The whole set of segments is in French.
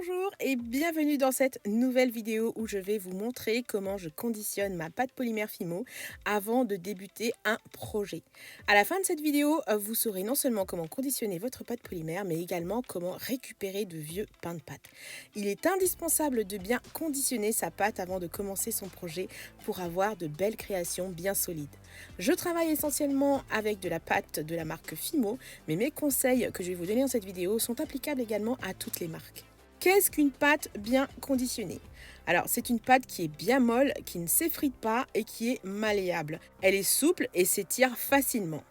Bonjour et bienvenue dans cette nouvelle vidéo où je vais vous montrer comment je conditionne ma pâte polymère Fimo avant de débuter un projet. À la fin de cette vidéo, vous saurez non seulement comment conditionner votre pâte polymère, mais également comment récupérer de vieux pains de pâte. Il est indispensable de bien conditionner sa pâte avant de commencer son projet pour avoir de belles créations bien solides. Je travaille essentiellement avec de la pâte de la marque Fimo, mais mes conseils que je vais vous donner dans cette vidéo sont applicables également à toutes les marques. Qu'est-ce qu'une pâte bien conditionnée? Alors, c'est une pâte qui est bien molle, qui ne s'effrite pas et qui est malléable. Elle est souple et s'étire facilement.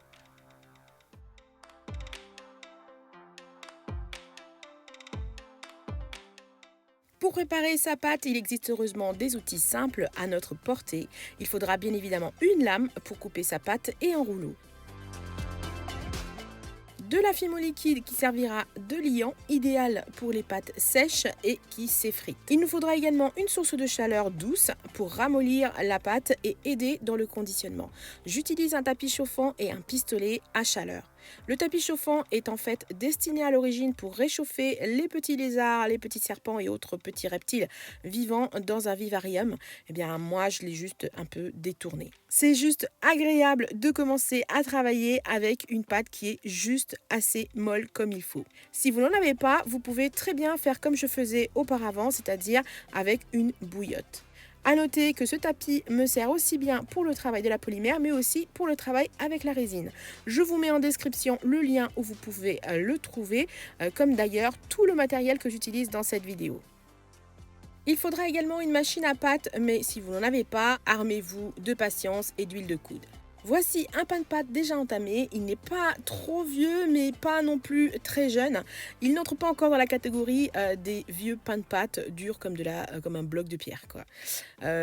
Pour préparer sa pâte, il existe heureusement des outils simples à notre portée. Il faudra bien évidemment une lame pour couper sa pâte et un rouleau. De la fimo liquide qui servira de liant, idéal pour les pâtes sèches et qui s'effritent. Il nous faudra également une source de chaleur douce pour ramollir la pâte et aider dans le conditionnement. J'utilise un tapis chauffant et un pistolet à chaleur. Le tapis chauffant est en fait destiné à l'origine pour réchauffer les petits lézards, les petits serpents et autres petits reptiles vivant dans un vivarium. Eh bien moi je l'ai juste un peu détourné. C'est juste agréable de commencer à travailler avec une pâte qui est juste assez molle comme il faut. Si vous n'en avez pas, vous pouvez très bien faire comme je faisais auparavant, c'est-à-dire avec une bouillotte. À noter que ce tapis me sert aussi bien pour le travail de la polymère, mais aussi pour le travail avec la résine. Je vous mets en description le lien où vous pouvez le trouver, comme d'ailleurs tout le matériel que j'utilise dans cette vidéo. Il faudra également une machine à pâte, mais si vous n'en avez pas, armez-vous de patience et d'huile de coude. Voici un pain de pâte déjà entamé, il n'est pas trop vieux mais pas non plus très jeune. Il n'entre pas encore dans la catégorie des vieux pains de pâte durs comme un bloc de pierre, quoi.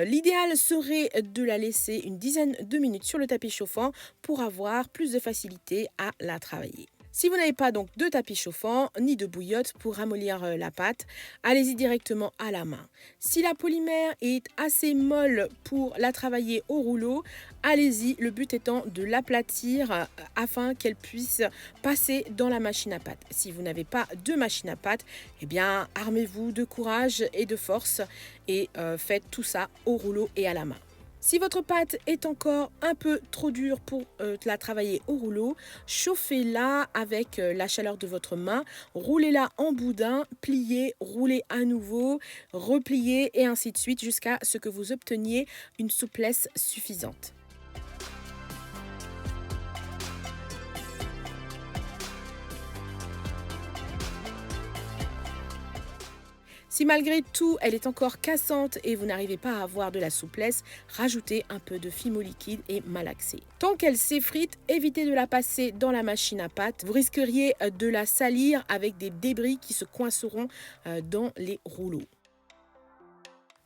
L'idéal serait de la laisser une dizaine de minutes sur le tapis chauffant pour avoir plus de facilité à la travailler. Si vous n'avez pas donc de tapis chauffant ni de bouillotte pour ramollir la pâte, allez-y directement à la main. Si la polymère est assez molle pour la travailler au rouleau, allez-y, le but étant de l'aplatir afin qu'elle puisse passer dans la machine à pâte. Si vous n'avez pas de machine à pâte, eh bien armez-vous de courage et de force et faites tout ça au rouleau et à la main. Si votre pâte est encore un peu trop dure pour la travailler au rouleau, chauffez-la avec la chaleur de votre main, roulez-la en boudin, pliez, roulez à nouveau, repliez et ainsi de suite jusqu'à ce que vous obteniez une souplesse suffisante. Si malgré tout, elle est encore cassante et vous n'arrivez pas à avoir de la souplesse, rajoutez un peu de fimo liquide et malaxez. Tant qu'elle s'effrite, évitez de la passer dans la machine à pâte. Vous risqueriez de la salir avec des débris qui se coinceront dans les rouleaux.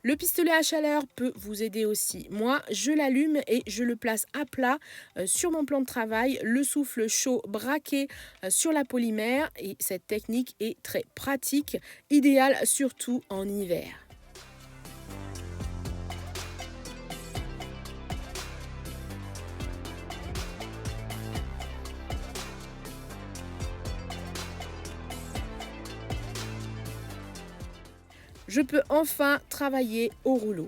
Le pistolet à chaleur peut vous aider aussi. Moi, je l'allume et je le place à plat sur mon plan de travail, le souffle chaud braqué sur la polymère et cette technique est très pratique, idéale surtout en hiver. Je peux enfin travailler au rouleau.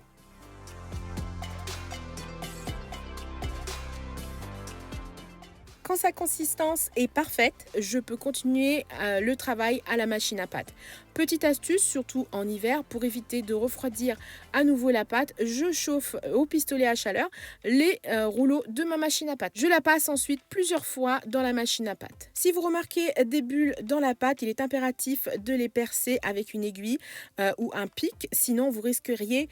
Quand sa consistance est parfaite, je peux continuer le travail à la machine à pâte. Petite astuce, surtout en hiver, pour éviter de refroidir à nouveau la pâte, je chauffe au pistolet à chaleur les rouleaux de ma machine à pâte. Je la passe ensuite plusieurs fois dans la machine à pâte. Si vous remarquez des bulles dans la pâte, il est impératif de les percer avec une aiguille ou un pic, sinon vous risqueriez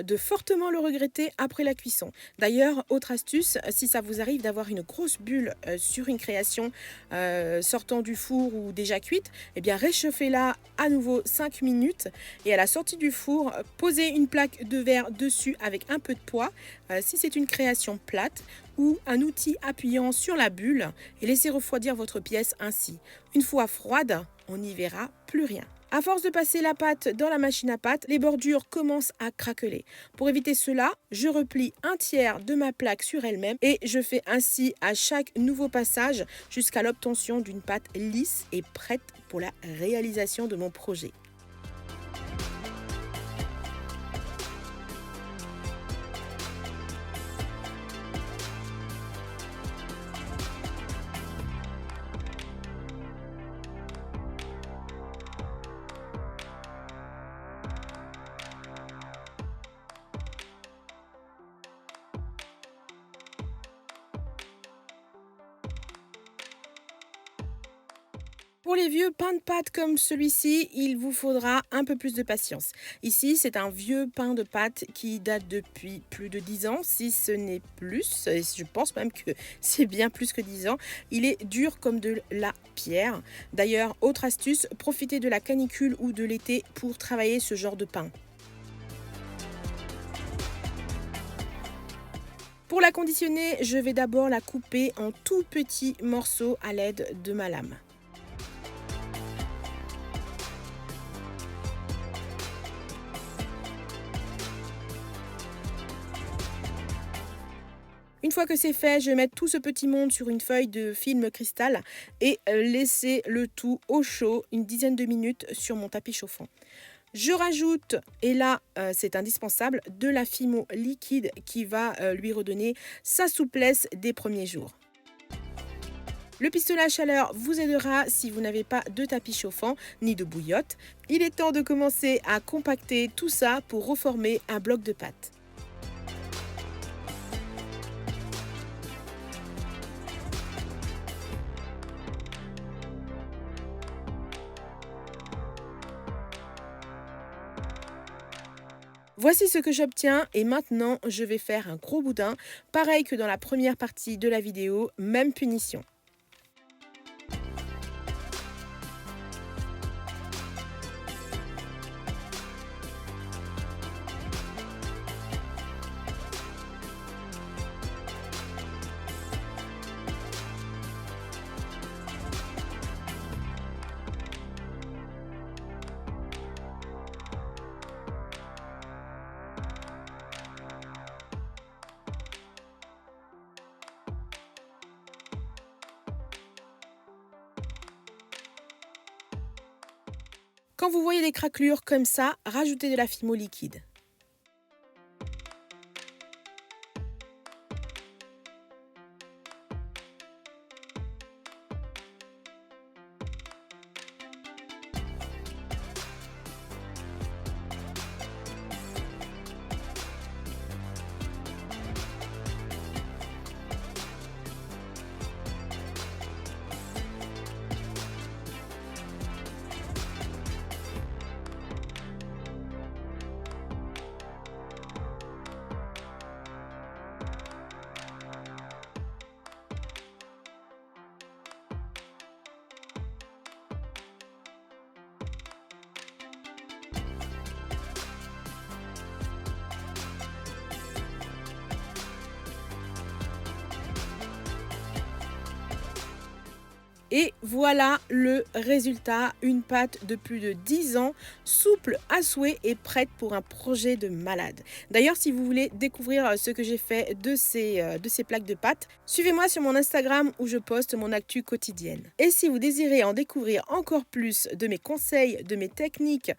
de fortement le regretter après la cuisson. D'ailleurs, autre astuce, si ça vous arrive d'avoir une grosse bulle sur une création sortant du four ou déjà cuite, eh bien réchauffez-la à nouveau 5 minutes et à la sortie du four, posez une plaque de verre dessus avec un peu de poids si c'est une création plate ou un outil appuyant sur la bulle et laissez refroidir votre pièce ainsi. Une fois froide, on n'y verra plus rien. À force de passer la pâte dans la machine à pâte, les bordures commencent à craqueler. Pour éviter cela, je replie un tiers de ma plaque sur elle-même et je fais ainsi à chaque nouveau passage jusqu'à l'obtention d'une pâte lisse et prête pour la réalisation de mon projet. Pour les vieux pains de pâte comme celui-ci, il vous faudra un peu plus de patience. Ici, c'est un vieux pain de pâte qui date depuis plus de 10 ans, si ce n'est plus. Et je pense même que c'est bien plus que 10 ans. Il est dur comme de la pierre. D'ailleurs, autre astuce, profitez de la canicule ou de l'été pour travailler ce genre de pain. Pour la conditionner, je vais d'abord la couper en tout petits morceaux à l'aide de ma lame. Une fois que c'est fait, je vais mettre tout ce petit monde sur une feuille de film cristal et laisser le tout au chaud une dizaine de minutes sur mon tapis chauffant. Je rajoute, et là c'est indispensable, de la Fimo liquide qui va lui redonner sa souplesse des premiers jours. Le pistolet à chaleur vous aidera si vous n'avez pas de tapis chauffant ni de bouillotte. Il est temps de commencer à compacter tout ça pour reformer un bloc de pâte. Voici ce que j'obtiens et maintenant je vais faire un gros boudin, pareil que dans la première partie de la vidéo, même punition. Quand vous voyez des craquelures comme ça, rajoutez de la Fimo liquide. Et voilà le résultat, une pâte de plus de 10 ans, souple à souhait et prête pour un projet de malade. D'ailleurs, si vous voulez découvrir ce que j'ai fait de ces plaques de pâte, suivez-moi sur mon Instagram où je poste mon actu quotidienne. Et si vous désirez en découvrir encore plus de mes conseils, de mes techniques,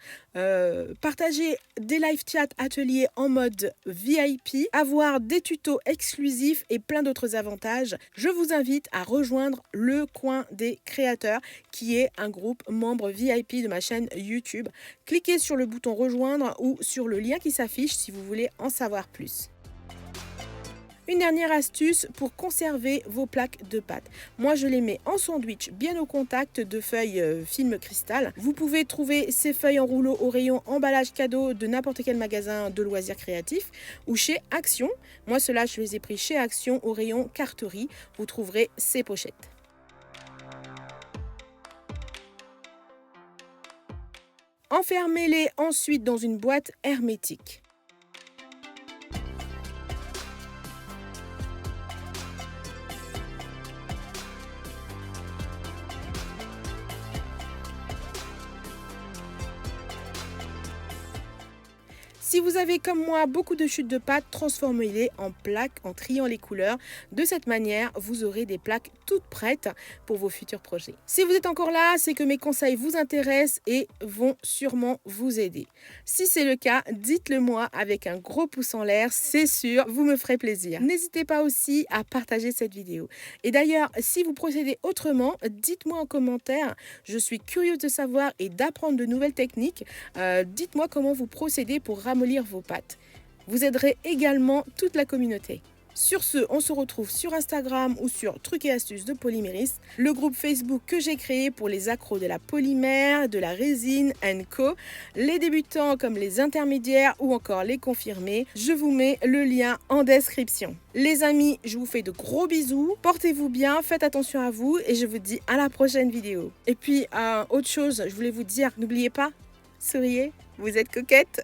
partager des live chat ateliers en mode VIP, avoir des tutos exclusifs et plein d'autres avantages, je vous invite à rejoindre le coin des créateurs qui est un groupe membre VIP de ma chaîne YouTube. Cliquez sur le bouton rejoindre ou sur le lien qui s'affiche si vous voulez en savoir plus. Une dernière astuce pour conserver vos plaques de pâte. Moi, je les mets en sandwich, bien au contact de feuilles film cristal. Vous pouvez trouver ces feuilles en rouleau au rayon emballage cadeau de n'importe quel magasin de loisirs créatifs ou chez Action. Moi, ceux-là, je les ai pris chez Action au rayon carterie. Vous trouverez ces pochettes. Enfermez-les ensuite dans une boîte hermétique. Si vous avez comme moi beaucoup de chutes de pâte, transformez-les en plaques en triant les couleurs. De cette manière, vous aurez des plaques toutes prêtes pour vos futurs projets. Si vous êtes encore là, c'est que mes conseils vous intéressent et vont sûrement vous aider. Si c'est le cas, dites-le moi avec un gros pouce en l'air, c'est sûr, vous me ferez plaisir. N'hésitez pas aussi à partager cette vidéo. Et d'ailleurs, si vous procédez autrement, dites-moi en commentaire. Je suis curieuse de savoir et d'apprendre de nouvelles techniques. Dites-moi comment vous procédez pour ramollir vos pâtes. Vous aiderez également toute la communauté. Sur ce, on se retrouve sur Instagram ou sur Trucs et Astuces de Polyméris, le groupe Facebook que j'ai créé pour les accros de la polymère, de la résine Co, les débutants comme les intermédiaires ou encore les confirmés. Je vous mets le lien en description. Les amis, je vous fais de gros bisous, portez-vous bien, faites attention à vous et je vous dis à la prochaine vidéo. Et puis, autre chose, je voulais vous dire, n'oubliez pas, souriez, vous êtes coquettes.